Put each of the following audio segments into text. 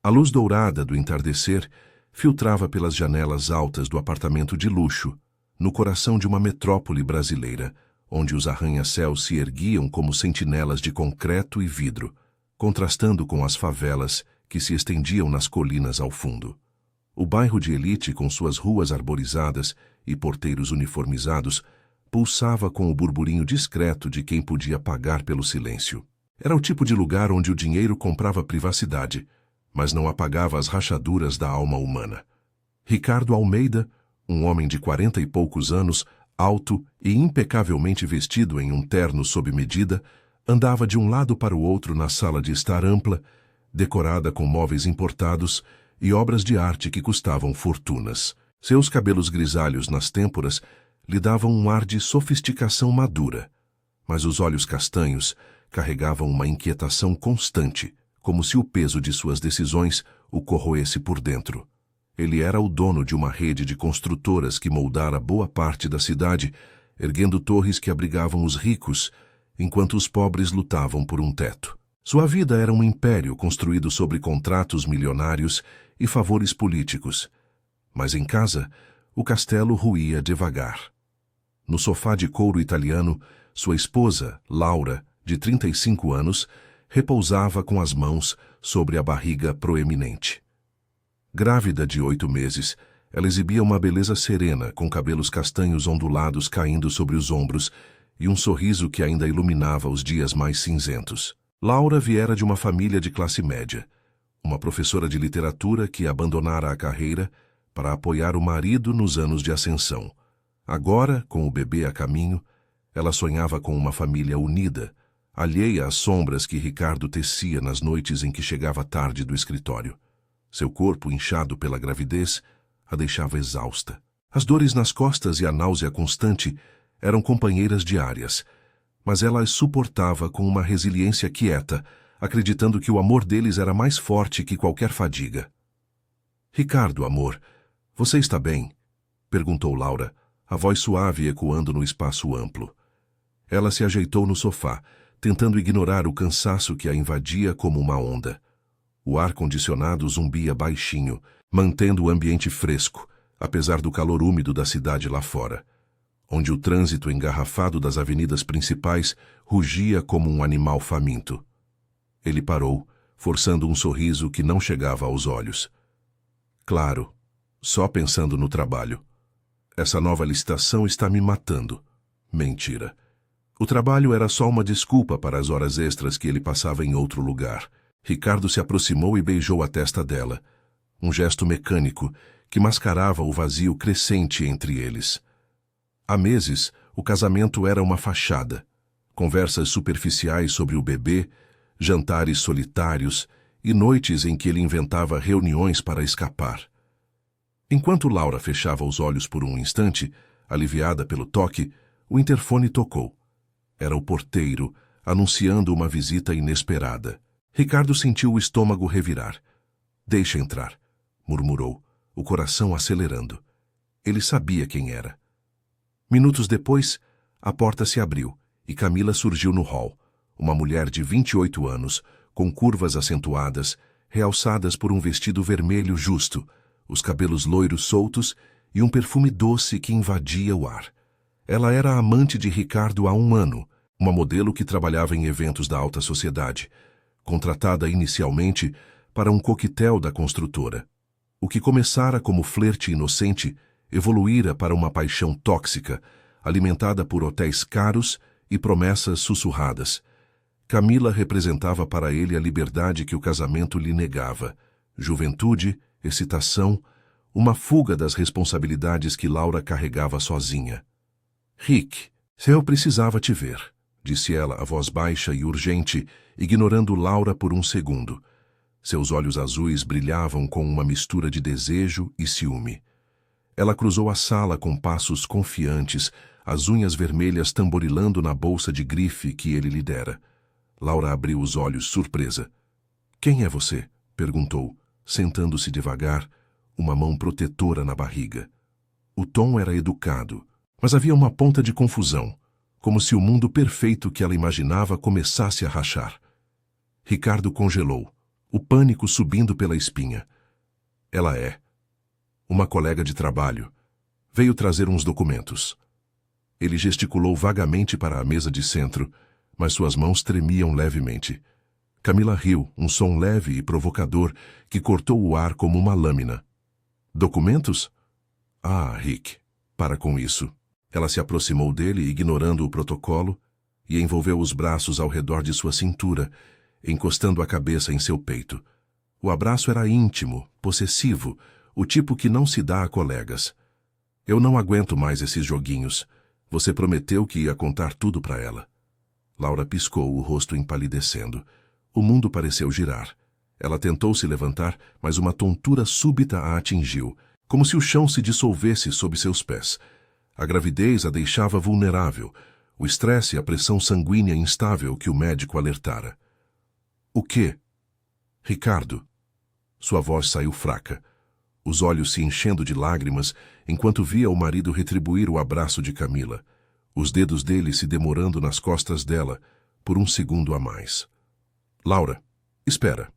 A luz dourada do entardecer filtrava pelas janelas altas do apartamento de luxo, no coração de uma metrópole brasileira, onde os arranha-céus se erguiam como sentinelas de concreto e vidro, contrastando com as favelas que se estendiam nas colinas ao fundo. O bairro de elite, com suas ruas arborizadas e porteiros uniformizados, pulsava com o burburinho discreto de quem podia pagar pelo silêncio. Era o tipo de lugar onde o dinheiro comprava privacidade, mas não apagava as rachaduras da alma humana. Ricardo Almeida, um homem de 40 e poucos anos, alto e impecavelmente vestido em um terno sob medida, andava de um lado para o outro na sala de estar ampla, decorada com móveis importados e obras de arte que custavam fortunas. Seus cabelos grisalhos nas têmporas lhe davam um ar de sofisticação madura, mas os olhos castanhos carregavam uma inquietação constante, como se o peso de suas decisões o corroesse por dentro. Ele era o dono de uma rede de construtoras que moldara boa parte da cidade, erguendo torres que abrigavam os ricos, enquanto os pobres lutavam por um teto. Sua vida era um império construído sobre contratos milionários e favores políticos. Mas em casa, o castelo ruía devagar. No sofá de couro italiano, sua esposa, Laura, de 35 anos, repousava com as mãos sobre a barriga proeminente. Grávida de 8 meses, ela exibia uma beleza serena, com cabelos castanhos ondulados caindo sobre os ombros e um sorriso que ainda iluminava os dias mais cinzentos. Laura viera de uma família de classe média, uma professora de literatura que abandonara a carreira para apoiar o marido nos anos de ascensão. Agora, com o bebê a caminho, ela sonhava com uma família unida, alheia às sombras que Ricardo tecia nas noites em que chegava tarde do escritório. Seu corpo, inchado pela gravidez, a deixava exausta. As dores nas costas e a náusea constante eram companheiras diárias, mas ela as suportava com uma resiliência quieta, acreditando que o amor deles era mais forte que qualquer fadiga. "Ricardo, amor, você está bem?" perguntou Laura, a voz suave ecoando no espaço amplo. Ela se ajeitou no sofá, tentando ignorar o cansaço que a invadia como uma onda. O ar-condicionado zumbia baixinho, mantendo o ambiente fresco, apesar do calor úmido da cidade lá fora, onde o trânsito engarrafado das avenidas principais rugia como um animal faminto. Ele parou, forçando um sorriso que não chegava aos olhos. "Claro, só pensando no trabalho. Essa nova licitação está me matando." Mentira. O trabalho era só uma desculpa para as horas extras que ele passava em outro lugar. Ricardo se aproximou e beijou a testa dela, um gesto mecânico que mascarava o vazio crescente entre eles. Há meses, o casamento era uma fachada. Conversas superficiais sobre o bebê, jantares solitários e noites em que ele inventava reuniões para escapar. Enquanto Laura fechava os olhos por um instante, aliviada pelo toque, o interfone tocou. Era o porteiro, anunciando uma visita inesperada. Ricardo sentiu o estômago revirar. "Deixa entrar", murmurou, o coração acelerando. Ele sabia quem era. Minutos depois, a porta se abriu e Camila surgiu no hall, uma mulher de 28 anos, com curvas acentuadas, realçadas por um vestido vermelho justo, os cabelos loiros soltos e um perfume doce que invadia o ar. Ela era a amante de Ricardo há 1 ano, uma modelo que trabalhava em eventos da alta sociedade, contratada inicialmente para um coquetel da construtora. O que começara como flerte inocente evoluíra para uma paixão tóxica, alimentada por hotéis caros e promessas sussurradas. Camila representava para ele a liberdade que o casamento lhe negava, juventude, excitação, uma fuga das responsabilidades que Laura carregava sozinha. "Rick, eu precisava te ver", disse ela, a voz baixa e urgente, ignorando Laura por um segundo. Seus olhos azuis brilhavam com uma mistura de desejo e ciúme. Ela cruzou a sala com passos confiantes, as unhas vermelhas tamborilando na bolsa de grife que ele lhe dera. Laura abriu os olhos, surpresa. "Quem é você?" perguntou, sentando-se devagar, uma mão protetora na barriga. O tom era educado, mas havia uma ponta de confusão, como se o mundo perfeito que ela imaginava começasse a rachar. Ricardo congelou, o pânico subindo pela espinha. Ela é uma colega de trabalho. Veio trazer uns documentos. Ele gesticulou vagamente para a mesa de centro, mas suas mãos tremiam levemente. Camila riu, um som leve e provocador que cortou o ar como uma lâmina. Documentos? Ah, Rick, para com isso. Ela se aproximou dele, ignorando o protocolo, e envolveu os braços ao redor de sua cintura, encostando a cabeça em seu peito. O abraço era íntimo, possessivo, o tipo que não se dá a colegas. Eu não aguento mais esses joguinhos. Você prometeu que ia contar tudo para ela. Laura piscou, o rosto empalidecendo. O mundo pareceu girar. Ela tentou se levantar, mas uma tontura súbita a atingiu, como se o chão se dissolvesse sob seus pés. A gravidez a deixava vulnerável, o estresse e a pressão sanguínea instável que o médico alertara. O quê? Ricardo. Sua voz saiu fraca, os olhos se enchendo de lágrimas enquanto via o marido retribuir o abraço de Camila, os dedos dele se demorando nas costas dela por um segundo a mais. Laura, espera.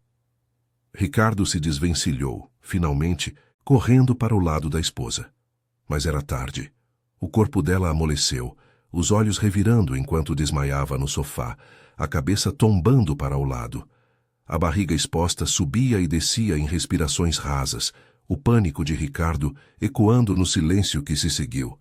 Ricardo se desvencilhou, finalmente, correndo para o lado da esposa. Mas era tarde. O corpo dela amoleceu, os olhos revirando enquanto desmaiava no sofá, a cabeça tombando para o lado. A barriga exposta subia e descia em respirações rasas, o pânico de Ricardo ecoando no silêncio que se seguiu.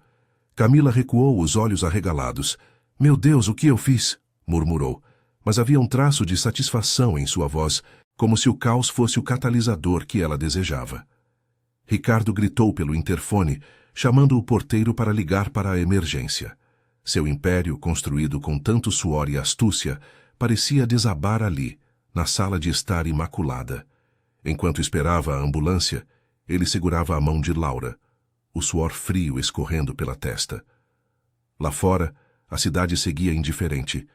Camila recuou, os olhos arregalados. Meu Deus, o que eu fiz? Murmurou, mas havia um traço de satisfação em sua voz, como se o caos fosse o catalisador que ela desejava. Ricardo gritou pelo interfone, chamando o porteiro para ligar para a emergência. Seu império, construído com tanto suor e astúcia, parecia desabar ali, na sala de estar imaculada. Enquanto esperava a ambulância, ele segurava a mão de Laura, o suor frio escorrendo pela testa. Lá fora, a cidade seguia indiferente.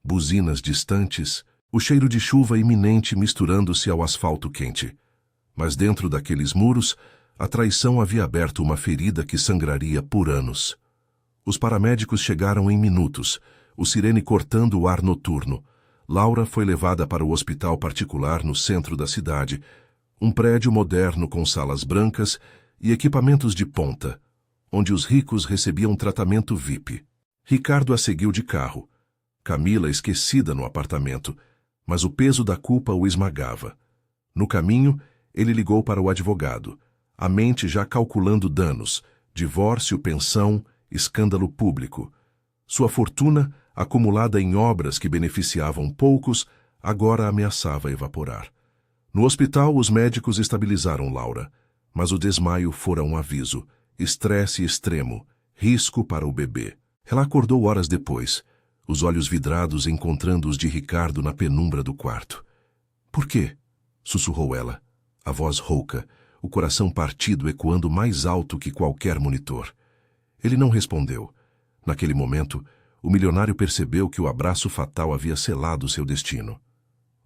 Buzinas distantes, o cheiro de chuva iminente misturando-se ao asfalto quente. Mas dentro daqueles muros, a traição havia aberto uma ferida que sangraria por anos. Os paramédicos chegaram em minutos, o sirene cortando o ar noturno. Laura foi levada para o hospital particular no centro da cidade, um prédio moderno com salas brancas e equipamentos de ponta, onde os ricos recebiam tratamento VIP. Ricardo a seguiu de carro. Camila esquecida no apartamento, mas o peso da culpa o esmagava. No caminho, ele ligou para o advogado, a mente já calculando danos, divórcio, pensão, escândalo público. Sua fortuna, acumulada em obras que beneficiavam poucos, agora ameaçava evaporar. No hospital, os médicos estabilizaram Laura, mas o desmaio fora um aviso, estresse extremo, risco para o bebê. Ela acordou horas depois, os olhos vidrados encontrando os de Ricardo na penumbra do quarto. Por quê? Sussurrou ela, a voz rouca, o coração partido ecoando mais alto que qualquer monitor. Ele não respondeu. Naquele momento, o milionário percebeu que o abraço fatal havia selado seu destino.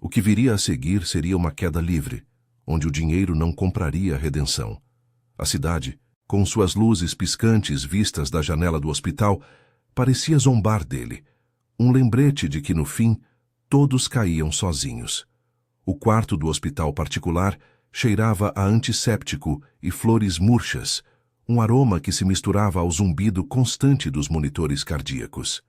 O que viria a seguir seria uma queda livre, onde o dinheiro não compraria a redenção. A cidade, com suas luzes piscantes vistas da janela do hospital, parecia zombar dele, um lembrete de que, no fim, todos caíam sozinhos. O quarto do hospital particular cheirava a antisséptico e flores murchas, um aroma que se misturava ao zumbido constante dos monitores cardíacos.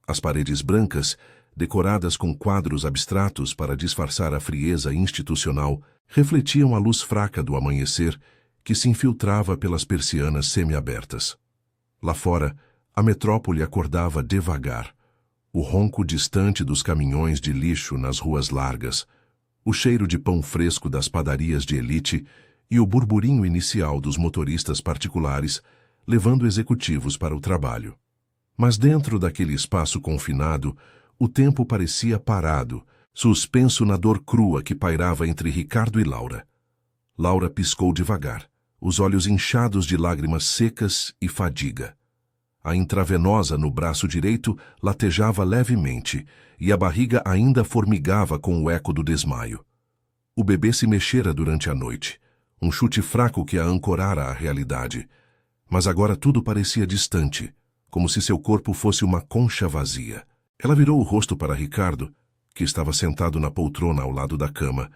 As paredes brancas, decoradas com quadros abstratos para disfarçar a frieza institucional, refletiam a luz fraca do amanhecer que se infiltrava pelas persianas semiabertas. Lá fora, a metrópole acordava devagar. O ronco distante dos caminhões de lixo nas ruas largas, o cheiro de pão fresco das padarias de elite e o burburinho inicial dos motoristas particulares levando executivos para o trabalho. Mas dentro daquele espaço confinado, o tempo parecia parado, suspenso na dor crua que pairava entre Ricardo e Laura. Laura piscou devagar, os olhos inchados de lágrimas secas e fadiga. A intravenosa no braço direito latejava levemente e a barriga ainda formigava com o eco do desmaio. O bebê se mexera durante a noite, um chute fraco que a ancorara à realidade. Mas agora tudo parecia distante, como se seu corpo fosse uma concha vazia. Ela virou o rosto para Ricardo, que estava sentado na poltrona ao lado da cama,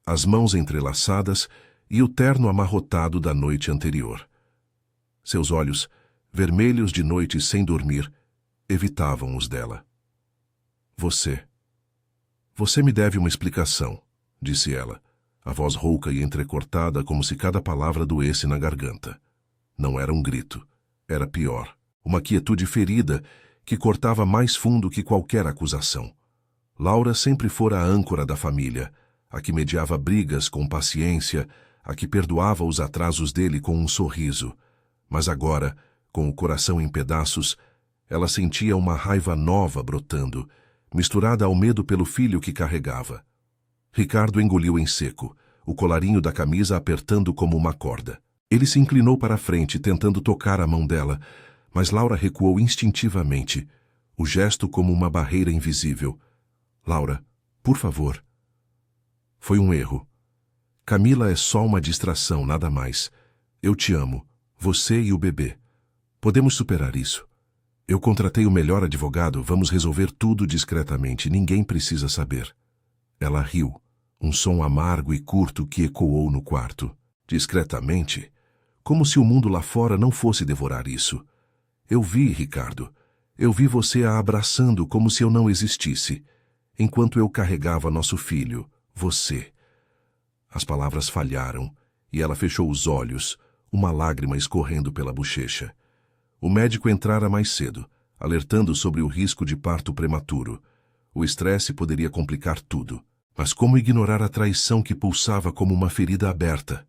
as mãos entrelaçadas e o terno amarrotado da noite anterior. Seus olhos, vermelhos de noite sem dormir, evitavam os dela. Você me deve uma explicação, disse ela, a voz rouca e entrecortada como se cada palavra doesse na garganta. Não era um grito, era pior, uma quietude ferida que cortava mais fundo que qualquer acusação. Laura sempre fora a âncora da família, a que mediava brigas com paciência, a que perdoava os atrasos dele com um sorriso. Mas agora, com o coração em pedaços, ela sentia uma raiva nova brotando, misturada ao medo pelo filho que carregava. Ricardo engoliu em seco, o colarinho da camisa apertando como uma corda. Ele se inclinou para a frente, tentando tocar a mão dela, mas Laura recuou instintivamente, o gesto como uma barreira invisível. Laura, por favor. Foi um erro. Camila é só uma distração, nada mais. Eu te amo, você e o bebê. Podemos superar isso. Eu contratei o melhor advogado, vamos resolver tudo discretamente, ninguém precisa saber. Ela riu, um som amargo e curto que ecoou no quarto. Discretamente? Como se o mundo lá fora não fosse devorar isso. Eu vi, Ricardo. Eu vi você a abraçando como se eu não existisse. Enquanto eu carregava nosso filho, você. As palavras falharam, e ela fechou os olhos, uma lágrima escorrendo pela bochecha. O médico entrara mais cedo, alertando sobre o risco de parto prematuro. O estresse poderia complicar tudo. Mas como ignorar a traição que pulsava como uma ferida aberta?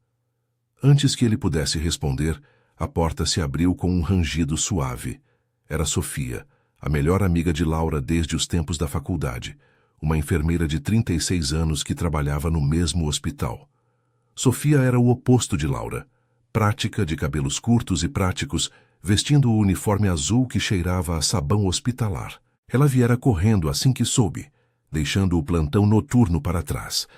Antes que ele pudesse responder, a porta se abriu com um rangido suave. Era Sofia, a melhor amiga de Laura desde os tempos da faculdade, uma enfermeira de 36 anos que trabalhava no mesmo hospital. Sofia era o oposto de Laura, prática, de cabelos curtos e práticos, vestindo o uniforme azul que cheirava a sabão hospitalar. Ela viera correndo assim que soube, deixando o plantão noturno para trás.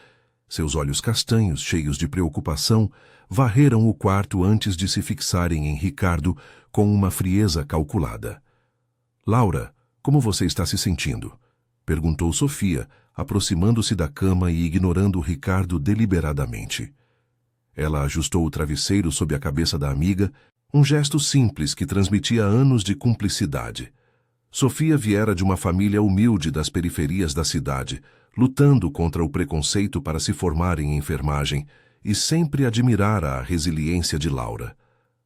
Seus olhos castanhos, cheios de preocupação, varreram o quarto antes de se fixarem em Ricardo com uma frieza calculada. Laura, como você está se sentindo? Perguntou Sofia, aproximando-se da cama e ignorando Ricardo deliberadamente. Ela ajustou o travesseiro sob a cabeça da amiga, um gesto simples que transmitia anos de cumplicidade. Sofia viera de uma família humilde das periferias da cidade, lutando contra o preconceito para se formar em enfermagem, e sempre admirara a resiliência de Laura.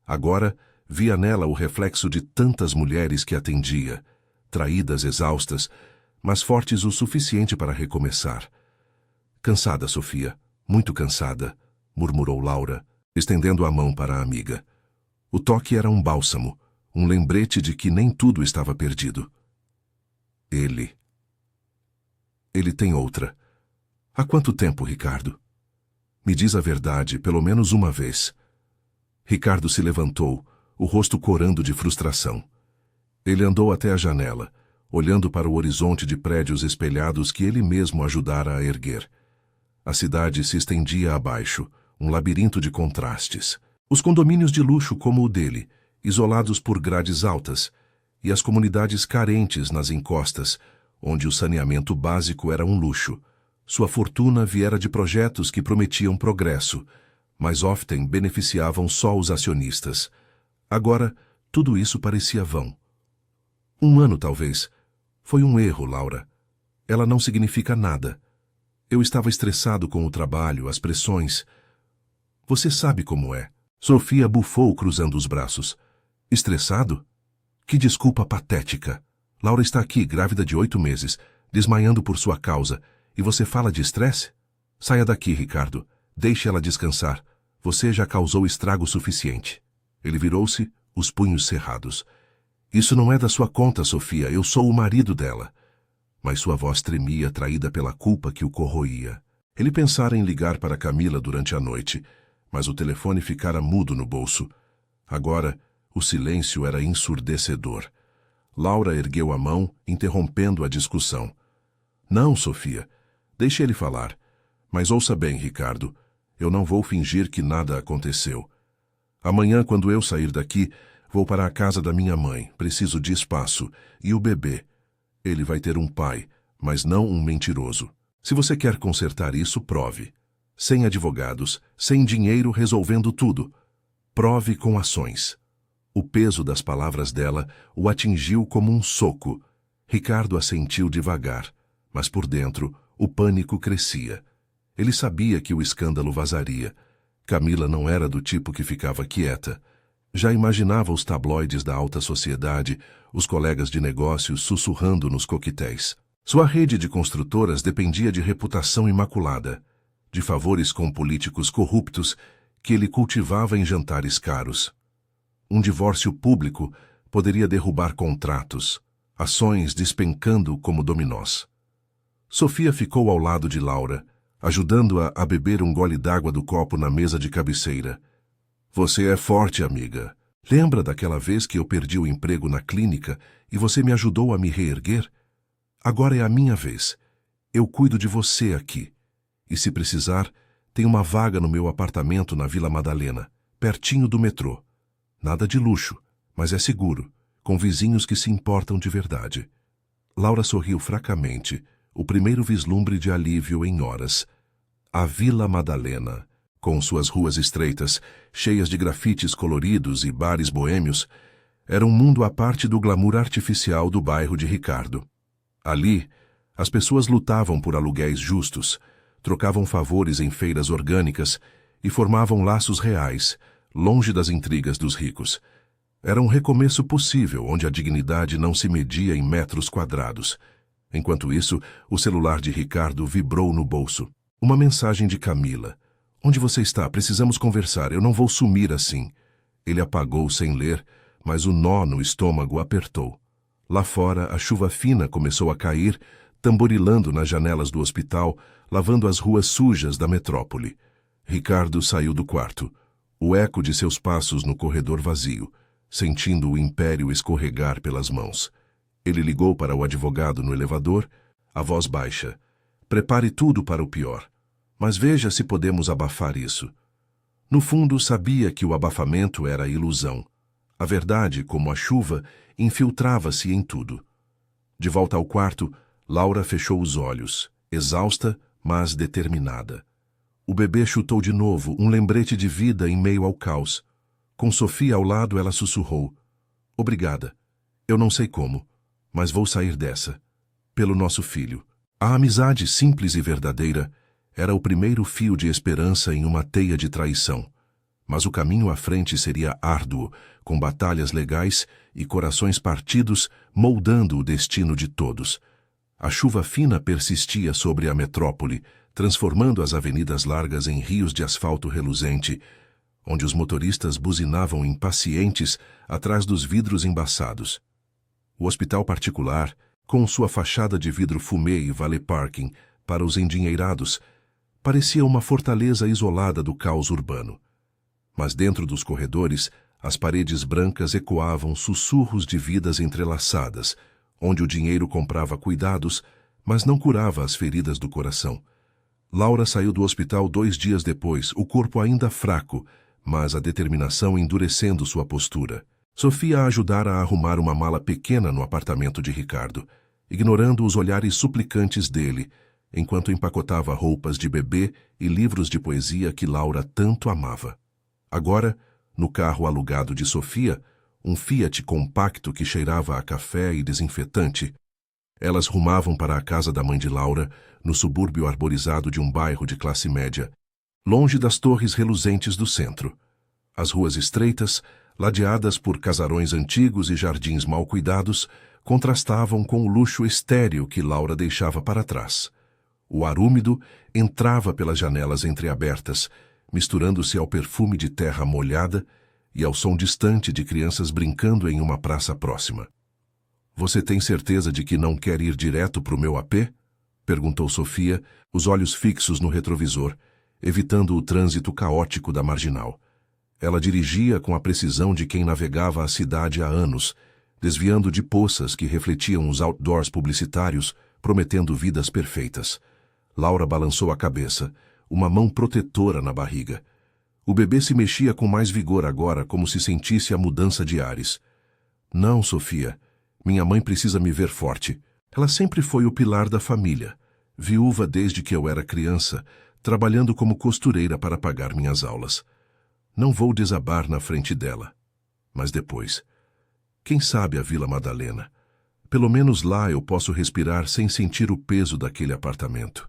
Agora, via nela o reflexo de tantas mulheres que atendia, traídas, exaustas, mas fortes o suficiente para recomeçar. Cansada, Sofia, muito cansada, murmurou Laura, estendendo a mão para a amiga. O toque era um bálsamo, um lembrete de que nem tudo estava perdido. Ele tem outra. Há quanto tempo, Ricardo? Me diz a verdade, pelo menos uma vez. Ricardo se levantou, o rosto corando de frustração. Ele andou até a janela, olhando para o horizonte de prédios espelhados que ele mesmo ajudara a erguer. A cidade se estendia abaixo, um labirinto de contrastes. Os condomínios de luxo como o dele, isolados por grades altas, e as comunidades carentes nas encostas, onde o saneamento básico era um luxo. Sua fortuna viera de projetos que prometiam progresso, mas often beneficiavam só os acionistas. Agora, tudo isso parecia vão. Um ano, talvez. Foi um erro, Laura. Ela não significa nada. Eu estava estressado com o trabalho, as pressões. Você sabe como é. Sofia bufou cruzando os braços. Estressado? Que desculpa patética. Laura está aqui, grávida de 8 meses, desmaiando por sua causa, e você fala de estresse? Saia daqui, Ricardo. Deixe ela descansar. Você já causou estrago suficiente. Ele virou-se, os punhos cerrados. Isso não é da sua conta, Sofia. Eu sou o marido dela. Mas sua voz tremia, traída pela culpa que o corroía. Ele pensara em ligar para Camila durante a noite, mas o telefone ficara mudo no bolso. Agora, o silêncio era ensurdecedor. Laura ergueu a mão, interrompendo a discussão. Não, Sofia. Deixe ele falar. Mas ouça bem, Ricardo. Eu não vou fingir que nada aconteceu. Amanhã, quando eu sair daqui, vou para a casa da minha mãe. Preciso de espaço. E o bebê. Ele vai ter um pai, mas não um mentiroso. Se você quer consertar isso, prove. Sem advogados, sem dinheiro, resolvendo tudo. Prove com ações. O peso das palavras dela o atingiu como um soco. Ricardo assentiu devagar, mas por dentro o pânico crescia. Ele sabia que o escândalo vazaria. Camila não era do tipo que ficava quieta. Já imaginava os tabloides da alta sociedade, os colegas de negócios sussurrando nos coquetéis. Sua rede de construtoras dependia de reputação imaculada, de favores com políticos corruptos que ele cultivava em jantares caros. Um divórcio público poderia derrubar contratos, ações despencando como dominós. Sofia ficou ao lado de Laura, ajudando-a a beber um gole d'água do copo na mesa de cabeceira. Você é forte, amiga. Lembra daquela vez que eu perdi o emprego na clínica e você me ajudou a me reerguer? Agora é a minha vez. Eu cuido de você aqui. E se precisar, tem uma vaga no meu apartamento na Vila Madalena, pertinho do metrô. Nada de luxo, mas é seguro, com vizinhos que se importam de verdade. Laura sorriu fracamente, o primeiro vislumbre de alívio em horas. A Vila Madalena, com suas ruas estreitas, cheias de grafites coloridos e bares boêmios, era um mundo à parte do glamour artificial do bairro de Ricardo. Ali, as pessoas lutavam por aluguéis justos, trocavam favores em feiras orgânicas e formavam laços reais, longe das intrigas dos ricos. Era um recomeço possível, onde a dignidade não se media em metros quadrados. Enquanto isso, o celular de Ricardo vibrou no bolso. Uma mensagem de Camila. Onde você está? Precisamos conversar. Eu não vou sumir assim. Ele apagou sem ler, mas o nó no estômago apertou. Lá fora, a chuva fina começou a cair, tamborilando nas janelas do hospital, lavando as ruas sujas da metrópole. Ricardo saiu do quarto. O eco de seus passos no corredor vazio, sentindo o império escorregar pelas mãos. Ele ligou para o advogado no elevador, a voz baixa. Prepare tudo para o pior, mas veja se podemos abafar isso. No fundo, sabia que o abafamento era ilusão. A verdade, como a chuva, infiltrava-se em tudo. De volta ao quarto, Laura fechou os olhos, exausta, mas determinada. O bebê chutou de novo, um lembrete de vida em meio ao caos. Com Sofia ao lado, ela sussurrou. Obrigada. Eu não sei como, mas vou sair dessa. Pelo nosso filho. A amizade simples e verdadeira era o primeiro fio de esperança em uma teia de traição. Mas o caminho à frente seria árduo, com batalhas legais e corações partidos moldando o destino de todos. A chuva fina persistia sobre a metrópole, transformando as avenidas largas em rios de asfalto reluzente, onde os motoristas buzinavam impacientes atrás dos vidros embaçados. O hospital particular, com sua fachada de vidro fumê e valet parking para os endinheirados, parecia uma fortaleza isolada do caos urbano. Mas dentro dos corredores, as paredes brancas ecoavam sussurros de vidas entrelaçadas, onde o dinheiro comprava cuidados, mas não curava as feridas do coração. Laura saiu do hospital 2 dias depois, o corpo ainda fraco, mas a determinação endurecendo sua postura. Sofia a ajudara a arrumar uma mala pequena no apartamento de Ricardo, ignorando os olhares suplicantes dele, enquanto empacotava roupas de bebê e livros de poesia que Laura tanto amava. Agora, no carro alugado de Sofia, um Fiat compacto que cheirava a café e desinfetante, elas rumavam para a casa da mãe de Laura, no subúrbio arborizado de um bairro de classe média, longe das torres reluzentes do centro. As ruas estreitas, ladeadas por casarões antigos e jardins mal cuidados, contrastavam com o luxo estéril que Laura deixava para trás. O ar úmido entrava pelas janelas entreabertas, misturando-se ao perfume de terra molhada e ao som distante de crianças brincando em uma praça próxima. Você tem certeza de que não quer ir direto para o meu AP? Perguntou Sofia, os olhos fixos no retrovisor, evitando o trânsito caótico da marginal. Ela dirigia com a precisão de quem navegava a cidade há anos, desviando de poças que refletiam os outdoors publicitários, prometendo vidas perfeitas. Laura balançou a cabeça, uma mão protetora na barriga. O bebê se mexia com mais vigor agora, como se sentisse a mudança de ares. Não, Sofia. Minha mãe precisa me ver forte. Ela sempre foi o pilar da família. Viúva desde que eu era criança, trabalhando como costureira para pagar minhas aulas. Não vou desabar na frente dela. Mas depois, quem sabe a Vila Madalena? Pelo menos lá eu posso respirar sem sentir o peso daquele apartamento.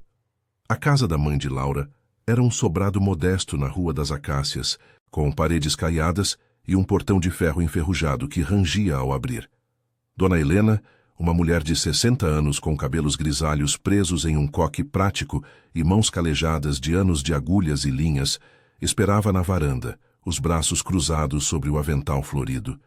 A casa da mãe de Laura era um sobrado modesto na Rua das Acácias, com paredes caiadas e um portão de ferro enferrujado que rangia ao abrir. Dona Helena, uma mulher de 60 anos com cabelos grisalhos presos em um coque prático e mãos calejadas de anos de agulhas e linhas, esperava na varanda, os braços cruzados sobre o avental florido.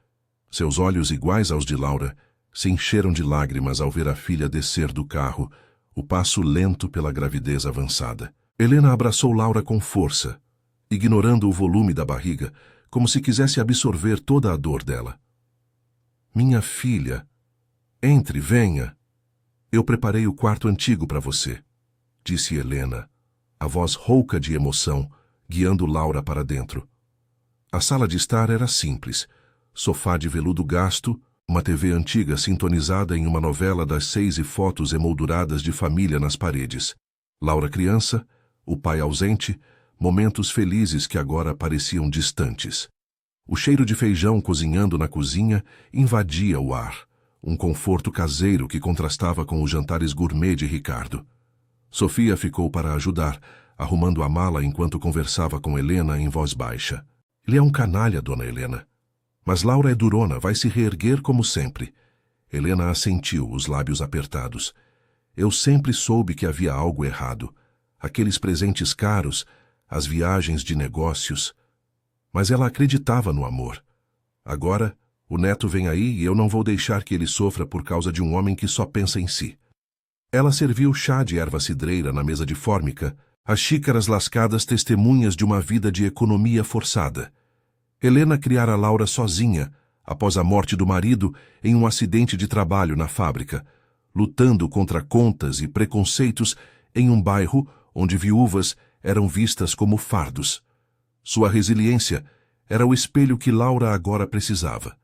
Seus olhos, iguais aos de Laura, se encheram de lágrimas ao ver a filha descer do carro, o passo lento pela gravidez avançada. Helena abraçou Laura com força, ignorando o volume da barriga, como se quisesse absorver toda a dor dela. Minha filha, entre, venha. Eu preparei o quarto antigo para você, disse Helena, a voz rouca de emoção, guiando Laura para dentro. A sala de estar era simples, sofá de veludo gasto, uma TV antiga sintonizada em uma novela das 6 e fotos emolduradas de família nas paredes. Laura criança, o pai ausente, momentos felizes que agora pareciam distantes. O cheiro de feijão cozinhando na cozinha invadia o ar, um conforto caseiro que contrastava com os jantares gourmet de Ricardo. Sofia ficou para ajudar, arrumando a mala enquanto conversava com Helena em voz baixa. Ele é um canalha, dona Helena. Mas Laura é durona, vai se reerguer como sempre. Helena assentiu, os lábios apertados. Eu sempre soube que havia algo errado. Aqueles presentes caros, as viagens de negócios. Mas ela acreditava no amor. Agora, o neto vem aí e eu não vou deixar que ele sofra por causa de um homem que só pensa em si. Ela serviu chá de erva cidreira na mesa de fórmica, as xícaras lascadas testemunhas de uma vida de economia forçada. Helena criara Laura sozinha, após a morte do marido, em um acidente de trabalho na fábrica, lutando contra contas e preconceitos em um bairro onde viúvas eram vistas como fardos. Sua resiliência era o espelho que Laura agora precisava.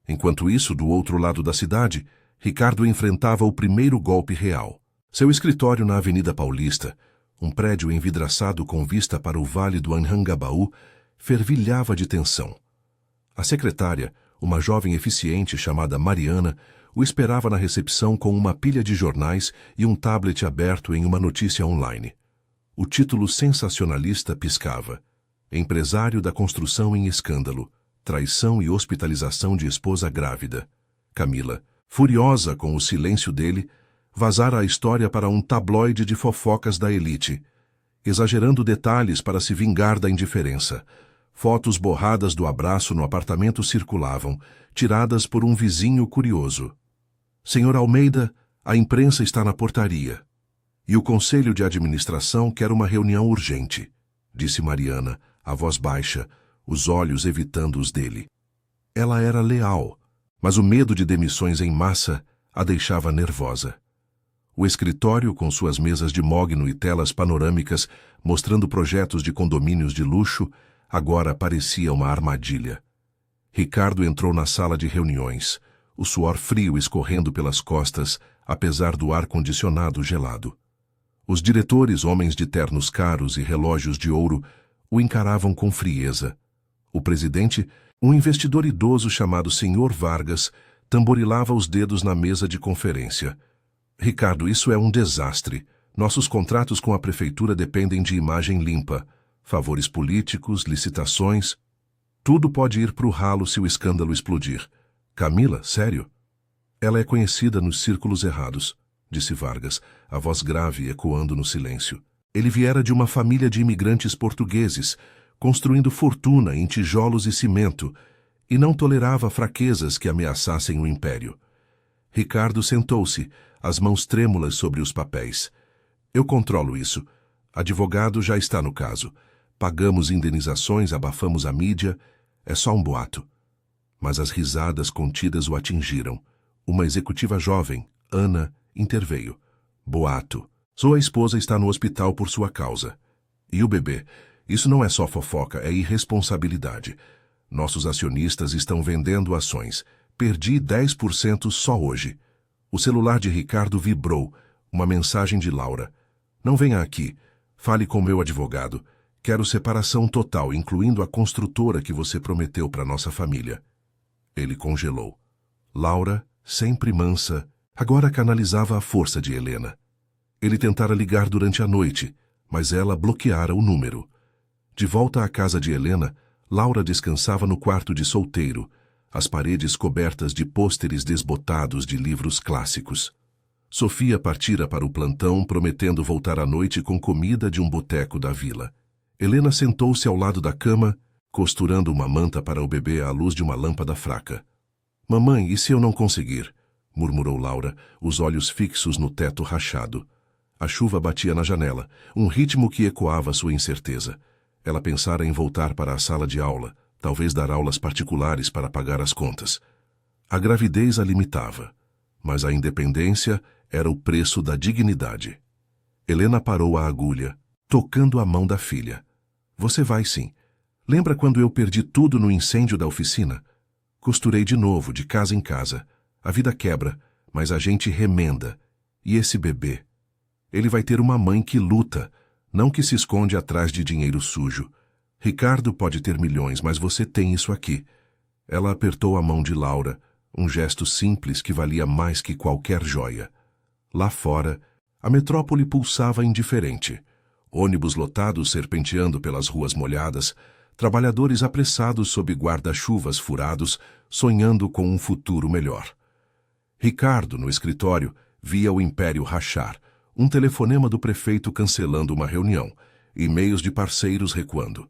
Enquanto isso, do outro lado da cidade, Ricardo enfrentava o primeiro golpe real. Seu escritório na Avenida Paulista, um prédio envidraçado com vista para o Vale do Anhangabaú, fervilhava de tensão. A secretária, uma jovem eficiente chamada Mariana, o esperava na recepção com uma pilha de jornais e um tablet aberto em uma notícia online. O título sensacionalista piscava: Empresário da construção em escândalo, traição e hospitalização de esposa grávida. Camila, furiosa com o silêncio dele, vazara a história para um tabloide de fofocas da elite, exagerando detalhes para se vingar da indiferença. Fotos borradas do abraço no apartamento circulavam, tiradas por um vizinho curioso. Senhor Almeida, a imprensa está na portaria. E o conselho de administração quer uma reunião urgente, disse Mariana, a voz baixa, os olhos evitando os dele. Ela era leal, mas o medo de demissões em massa a deixava nervosa. O escritório, com suas mesas de mogno e telas panorâmicas mostrando projetos de condomínios de luxo, agora parecia uma armadilha. Ricardo entrou na sala de reuniões, o suor frio escorrendo pelas costas, apesar do ar-condicionado gelado. Os diretores, homens de ternos caros e relógios de ouro, o encaravam com frieza. O presidente, um investidor idoso chamado Sr. Vargas, tamborilava os dedos na mesa de conferência. Ricardo, isso é um desastre. Nossos contratos com a prefeitura dependem de imagem limpa. Favores políticos, licitações... Tudo pode ir para o ralo se o escândalo explodir. Camila, sério? Ela é conhecida nos círculos errados, disse Vargas, a voz grave ecoando no silêncio. Ele viera de uma família de imigrantes portugueses, construindo fortuna em tijolos e cimento, e não tolerava fraquezas que ameaçassem o império. Ricardo sentou-se, as mãos trêmulas sobre os papéis. Eu controlo isso. Advogado já está no caso. Pagamos indenizações, abafamos a mídia. É só um boato. Mas as risadas contidas o atingiram. Uma executiva jovem, Ana, interveio. Boato. Sua esposa está no hospital por sua causa. E o bebê? Isso não é só fofoca, é irresponsabilidade. Nossos acionistas estão vendendo ações. Perdi 10% só hoje. O celular de Ricardo vibrou. Uma mensagem de Laura. Não venha aqui. Fale com meu advogado. Quero separação total, incluindo a construtora que você prometeu para nossa família. Ele congelou. Laura, sempre mansa, agora canalizava a força de Helena. Ele tentara ligar durante a noite, mas ela bloqueara o número. De volta à casa de Helena, Laura descansava no quarto de solteiro, as paredes cobertas de pôsteres desbotados de livros clássicos. Sofia partira para o plantão, prometendo voltar à noite com comida de um boteco da vila. Helena sentou-se ao lado da cama, costurando uma manta para o bebê à luz de uma lâmpada fraca. Mamãe, e se eu não conseguir? Murmurou Laura, os olhos fixos no teto rachado. A chuva batia na janela, um ritmo que ecoava sua incerteza. Ela pensara em voltar para a sala de aula, talvez dar aulas particulares para pagar as contas. A gravidez a limitava, mas a independência era o preço da dignidade. Helena parou a agulha, tocando a mão da filha. Você vai sim. Lembra quando eu perdi tudo no incêndio da oficina? Costurei de novo, de casa em casa. A vida quebra, mas a gente remenda. E esse bebê? Ele vai ter uma mãe que luta, não que se esconde atrás de dinheiro sujo. Ricardo pode ter milhões, mas você tem isso aqui. Ela apertou a mão de Laura, um gesto simples que valia mais que qualquer joia. Lá fora, a metrópole pulsava indiferente. Ônibus lotados serpenteando pelas ruas molhadas, trabalhadores apressados sob guarda-chuvas furados, sonhando com um futuro melhor. Ricardo, no escritório, via o império rachar, um telefonema do prefeito cancelando uma reunião, e-mails de parceiros recuando.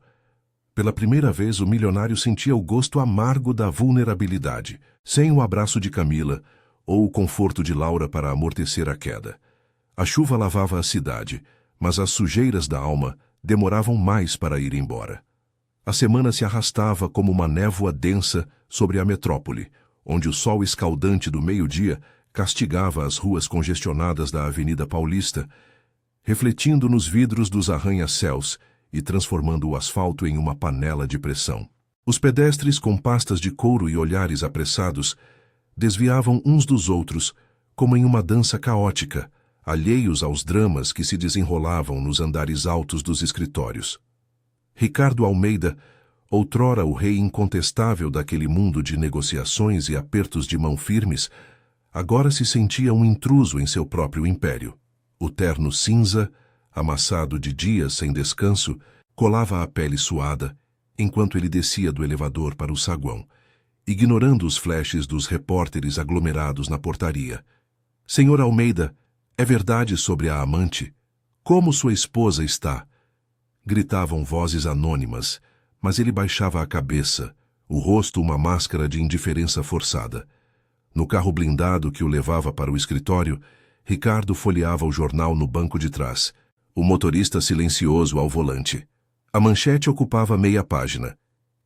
Pela primeira vez, o milionário sentia o gosto amargo da vulnerabilidade, sem o abraço de Camila ou o conforto de Laura para amortecer a queda. A chuva lavava a cidade, mas as sujeiras da alma demoravam mais para ir embora. A semana se arrastava como uma névoa densa sobre a metrópole, onde o sol escaldante do meio-dia castigava as ruas congestionadas da Avenida Paulista, refletindo nos vidros dos arranha-céus e transformando o asfalto em uma panela de pressão. Os pedestres com pastas de couro e olhares apressados desviavam uns dos outros, como em uma dança caótica, alheios aos dramas que se desenrolavam nos andares altos dos escritórios. Ricardo Almeida, outrora o rei incontestável daquele mundo de negociações e apertos de mão firmes, agora se sentia um intruso em seu próprio império. O terno cinza, amassado de dias sem descanso, colava a pele suada, enquanto ele descia do elevador para o saguão, ignorando os flashes dos repórteres aglomerados na portaria. Senhor Almeida, é verdade sobre a amante? Como sua esposa está? Gritavam vozes anônimas, mas ele baixava a cabeça, o rosto uma máscara de indiferença forçada. No carro blindado que o levava para o escritório, Ricardo folheava o jornal no banco de trás, o motorista silencioso ao volante. A manchete ocupava meia página.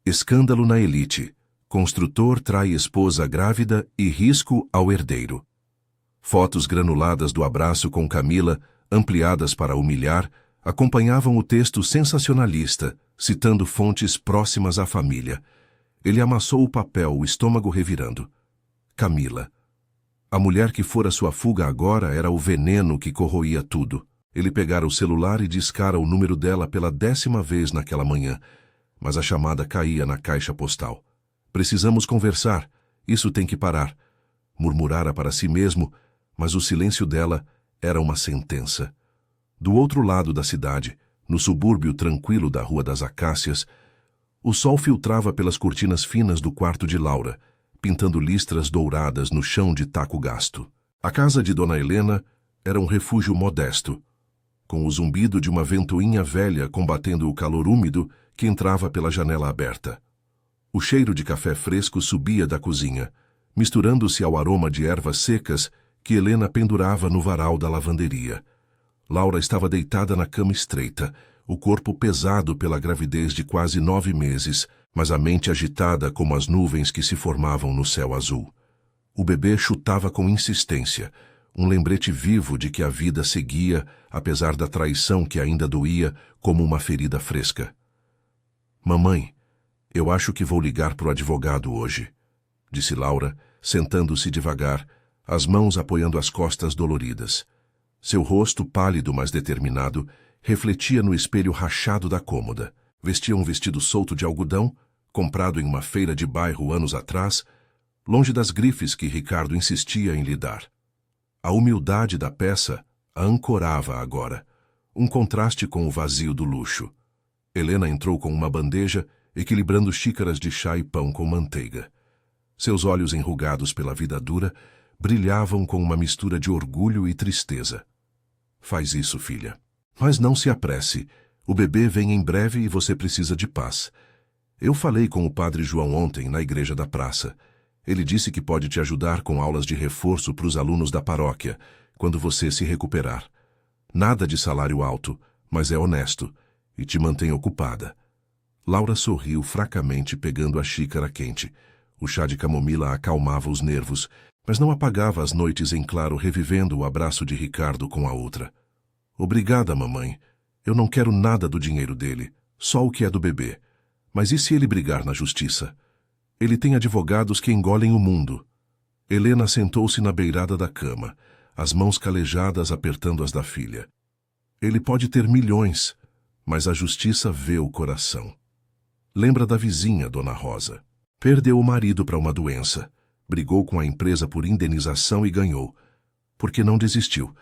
Escândalo na elite. Construtor trai esposa grávida e risco ao herdeiro. Fotos granuladas do abraço com Camila, ampliadas para humilhar, acompanhavam o texto sensacionalista, citando fontes próximas à família. Ele amassou o papel, o estômago revirando. Camila. A mulher que fora sua fuga agora era o veneno que corroía tudo. Ele pegara o celular e discara o número dela pela 10ª vez naquela manhã, mas a chamada caía na caixa postal. Precisamos conversar. Isso tem que parar. Murmurara para si mesmo, mas o silêncio dela era uma sentença. Do outro lado da cidade, no subúrbio tranquilo da Rua das Acácias, o sol filtrava pelas cortinas finas do quarto de Laura, pintando listras douradas no chão de taco gasto. A casa de Dona Helena era um refúgio modesto, com o zumbido de uma ventoinha velha combatendo o calor úmido que entrava pela janela aberta. O cheiro de café fresco subia da cozinha, misturando-se ao aroma de ervas secas que Helena pendurava no varal da lavanderia. Laura estava deitada na cama estreita, o corpo pesado pela gravidez de quase 9 meses, mas a mente agitada como as nuvens que se formavam no céu azul. O bebê chutava com insistência, um lembrete vivo de que a vida seguia, apesar da traição que ainda doía como uma ferida fresca. Mamãe, eu acho que vou ligar para o advogado hoje, disse Laura, sentando-se devagar, as mãos apoiando as costas doloridas. Seu rosto pálido, mas determinado, refletia no espelho rachado da cômoda. Vestia um vestido solto de algodão, comprado em uma feira de bairro anos atrás, longe das grifes que Ricardo insistia em lhe dar. A humildade da peça a ancorava agora, um contraste com o vazio do luxo. Helena entrou com uma bandeja, equilibrando xícaras de chá e pão com manteiga. Seus olhos enrugados pela vida dura brilhavam com uma mistura de orgulho e tristeza. Faz isso, filha. Mas não se apresse. O bebê vem em breve e você precisa de paz. Eu falei com o padre João ontem na igreja da praça. Ele disse que pode te ajudar com aulas de reforço para os alunos da paróquia, quando você se recuperar. Nada de salário alto, mas é honesto, e te mantém ocupada. Laura sorriu fracamente pegando a xícara quente. O chá de camomila acalmava os nervos, mas não apagava as noites em claro revivendo o abraço de Ricardo com a outra. Obrigada, mamãe. Eu não quero nada do dinheiro dele, só o que é do bebê. Mas e se ele brigar na justiça? Ele tem advogados que engolem o mundo. Helena sentou-se na beirada da cama, as mãos calejadas apertando as da filha. Ele pode ter milhões, mas a justiça vê o coração. Lembra da vizinha, Dona Rosa. Perdeu o marido para uma doença. Brigou com a empresa por indenização e ganhou. Porque não desistiu.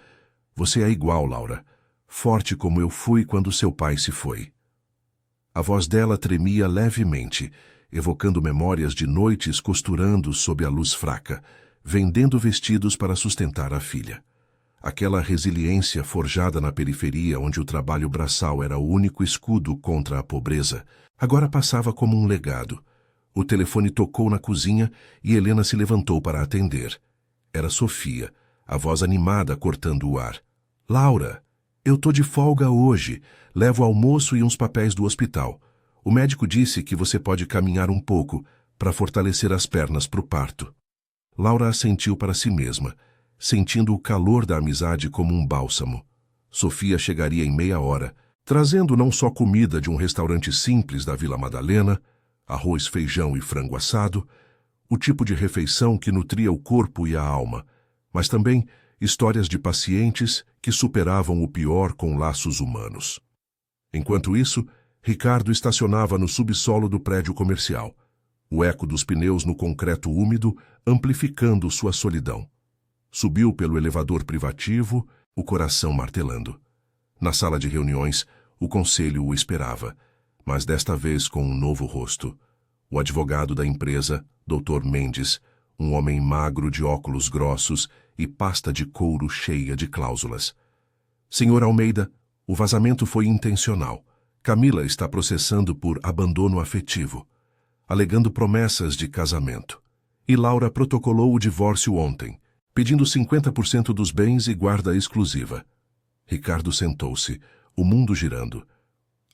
Você é igual, Laura. Forte como eu fui quando seu pai se foi. A voz dela tremia levemente, evocando memórias de noites costurando sob a luz fraca, vendendo vestidos para sustentar a filha. Aquela resiliência forjada na periferia onde o trabalho braçal era o único escudo contra a pobreza, agora passava como um legado. O telefone tocou na cozinha e Helena se levantou para atender. Era Sofia, a voz animada cortando o ar. Laura, eu tô de folga hoje. Levo almoço e uns papéis do hospital. O médico disse que você pode caminhar um pouco para fortalecer as pernas para o parto. Laura assentiu para si mesma, sentindo o calor da amizade como um bálsamo. Sofia chegaria em meia hora, trazendo não só comida de um restaurante simples da Vila Madalena, arroz, feijão e frango assado, o tipo de refeição que nutria o corpo e a alma, mas também histórias de pacientes que superavam o pior com laços humanos. Enquanto isso, Ricardo estacionava no subsolo do prédio comercial, o eco dos pneus no concreto úmido amplificando sua solidão. Subiu pelo elevador privativo, o coração martelando. Na sala de reuniões, o conselho o esperava, mas desta vez com um novo rosto. O advogado da empresa, Dr. Mendes, um homem magro de óculos grossos e pasta de couro cheia de cláusulas. Senhor Almeida, o vazamento foi intencional. Camila está processando por abandono afetivo, alegando promessas de casamento. E Laura protocolou o divórcio ontem, pedindo 50% dos bens e guarda exclusiva. Ricardo sentou-se, o mundo girando.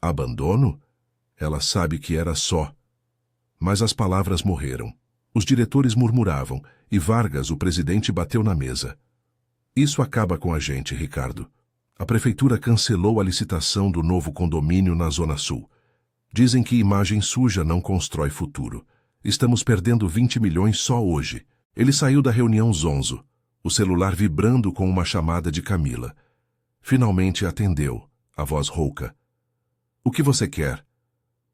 Abandono? Ela sabe que era só. Mas as palavras morreram. Os diretores murmuravam, e Vargas, o presidente, bateu na mesa. Isso acaba com a gente, Ricardo. A prefeitura cancelou a licitação do novo condomínio na Zona Sul. Dizem que imagem suja não constrói futuro. Estamos perdendo 20 milhões só hoje. Ele saiu da reunião zonzo, o celular vibrando com uma chamada de Camila. Finalmente atendeu, a voz rouca. O que você quer?